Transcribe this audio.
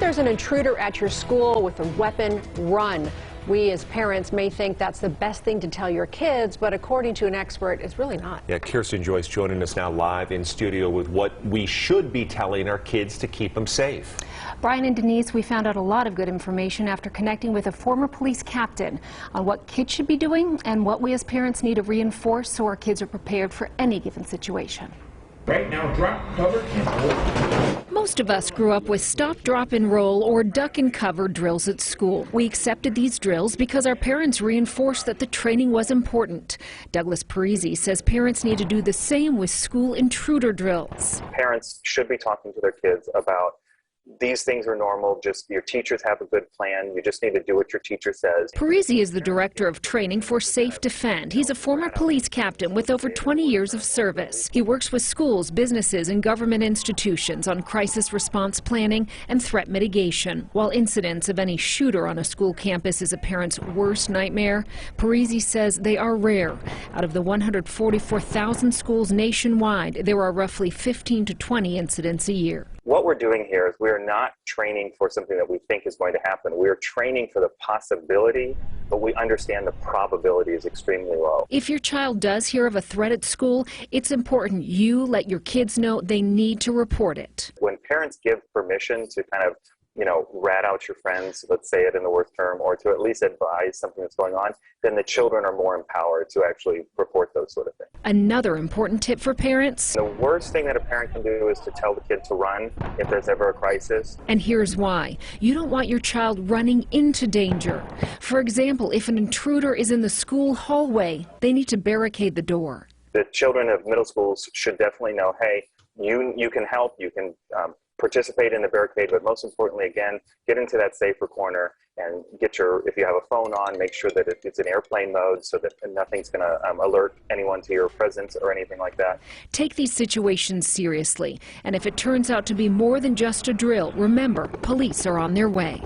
there's an intruder at your school with a weapon, run. We as parents may think that's the best thing to tell your kids, but according to an expert, it's really not. Yeah, Kirsten Joyce joining us now live in studio with what we should be telling our kids to keep them safe. Brian and Denise, we found out a lot of good information after connecting with a former police captain on what kids should be doing and what we as parents need to reinforce so our kids are prepared for any given situation. Right now, drop, cover, and hold. Most of us grew up with stop, drop, and roll or duck and cover drills at school. We accepted these drills because our parents reinforced that the training was important. Douglas Parisi says parents need to do the same with school intruder drills. Parents should be talking to their kids about these things are normal, just your teachers have a good plan, you just need to do what your teacher says. Parisi is the director of training for Safe Defend. He's a former police captain with over 20 years of service. He works with schools, businesses, and government institutions on crisis response planning and threat mitigation. While incidents of any shooter on a school campus is a parent's worst nightmare, Parisi says they are rare. Out of the 144,000 schools nationwide, there are roughly 15 to 20 incidents a year. What we're doing here is we're not training for something that we think is going to happen. We're training for the possibility, but we understand the probability is extremely low. If your child does hear of a threat at school, it's important you let your kids know they need to report it. When parents give permission to kind of, rat out your friends, let's say it in the worst term, or to at least advise something that's going on, then the children are more empowered to actually report those sort of things. Another important tip for parents. The worst thing that a parent can do is to tell the kid to run if there's ever a crisis. And here's why. You don't want your child running into danger. For example, if an intruder is in the school hallway, they need to barricade the door. The children of middle schools should definitely know, hey, you can help, you can participate in the barricade, but most importantly, again, get into that safer corner and if you have a phone on, make sure that it's in airplane mode so that nothing's going to alert anyone to your presence or anything like that. Take these situations seriously, and if it turns out to be more than just a drill, remember, police are on their way.